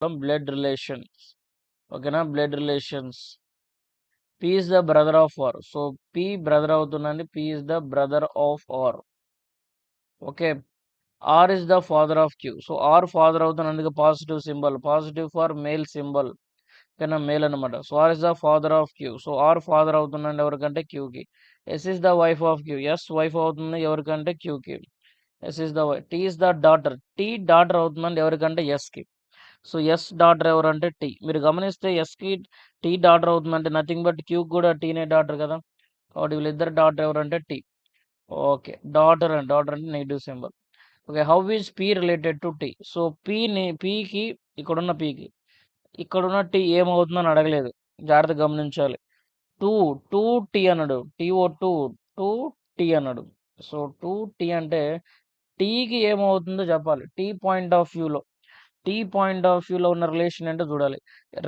Blood relations. ఓకేనా? Blood relations. P is the brother of R. So P brother అవుతుందండి. P is the brother of R. Okay. R is the father of Q. So R father అవుతుంది, అందుకే positive symbol. Positive for male symbol. ఓకేనా? Male అనమాట. So R is the father of Q. So R father అవుతుందండి ఎవరికంటే క్యూకి. S is the wife of Q. S wife అవుతుంది ఎవరికంటే క్యూకి. S is the wife. Tea is the daughter. T daughter అవుతుందండి ఎవరికంటే ఎస్కి. సో ఎస్ డాటర్ ఎవరంటే టీ. మీరు గమనిస్తే ఎస్కి టీ డాటర్ అవుతుందంటే నథింగ్ బట్ క్యూకి కూడా టీనే డాటర్ కదా. కాబట్టి వీళ్ళిద్దరు డాటర్ ఎవరంటే టీ. ఓకే. డాటర్ అంటే negative symbol. Okay. How is P related to T. So పీకి ఇక్కడున్న పీకి ఇక్కడున్న టీ ఏమవుతుందని అడగలేదు. జాగ్రత్తగా గమనించాలి. టూ టూ టీ అన్నాడు. టీఓ టూ టీ అన్నాడు. సో టూ టీ అంటే టీకి ఏమవుతుందో చెప్పాలి. టీ పాయింట్ ఆఫ్ వ్యూలో ఉన్న రిలేషన్ ఏంటో చూడాలి.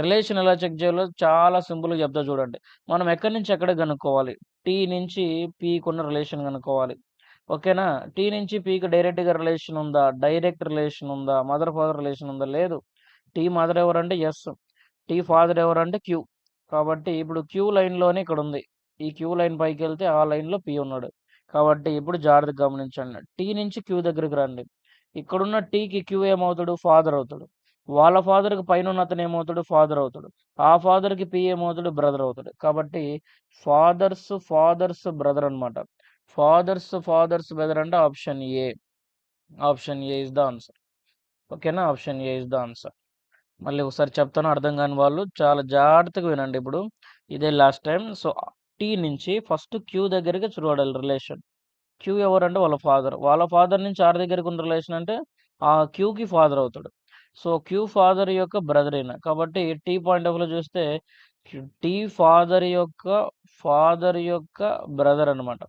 రిలేషన్ ఎలా చెక్ చేయాలో చాలా సింపుల్గా చెప్తా చూడండి. మనం ఎక్కడి నుంచి ఎక్కడికి కనుక్కోవాలి. టీ నుంచి పీకి ఉన్న రిలేషన్ కనుక్కోవాలి. ఓకేనా? టీ నుంచి పీకి డైరెక్ట్‌గా రిలేషన్ ఉందా? డైరెక్ట్ రిలేషన్ ఉందా? మదర్ ఫాదర్ రిలేషన్ ఉందా? లేదు. టీ మదర్ ఎవరంటే ఎస్. టీ ఫాదర్ ఎవరంటే క్యూ. కాబట్టి ఇప్పుడు క్యూ లైన్‌లోనే ఇక్కడుంది. ఈ క్యూ లైన్ పైకెళ్తే ఆ లైన్‌లో పీ ఉన్నాడు. కాబట్టి ఇప్పుడు జాగ్రత్తగా గమనించండి. టీ నుంచి క్యూ దగ్గరికి రండి. ఇక్కడున్న టీకి క్యూ ఏమవుతాడు? ఫాదర్ అవుతాడు. వాళ్ళ ఫాదర్‌కి పైనున్న అతను ఏమవుతాడు? ఫాదర్ అవుతాడు. ఆ ఫాదర్‌కి పీ ఏమవుతాడు? బ్రదర్ అవుతాడు. కాబట్టి ఫాదర్స్ బ్రదర్ అన్నమాట. ఫాదర్స్ బ్రదర్ అంటే option A. Option A is the answer. ఓకేనా? Option A is the answer. మళ్ళీ ఒకసారి చెప్తాను, అర్థం కాని వాళ్ళు చాలా జాగ్రత్తగా వినండి ఇప్పుడు. ఇదే లాస్ట్ టైం. సో టీ నుంచి ఫస్ట్ క్యూ దగ్గరికి చూడాలి రిలేషన్. క్యూ ఎవరంటే వాళ్ళ ఫాదర్. వాళ్ళ ఫాదర్ నుంచి ఆర్ దగ్గరికి ఉన్న రిలేషన్ అంటే ఆ క్యూకి ఫాదర్ అవుతాడు. సో క్యూ ఫాదర్ యొక్క బ్రదర్ అయిన. కాబట్టి టీ పాయింట్ ఆఫ్ వ్యూలో చూస్తే టీ ఫాదర్ యొక్క బ్రదర్ అనమాట.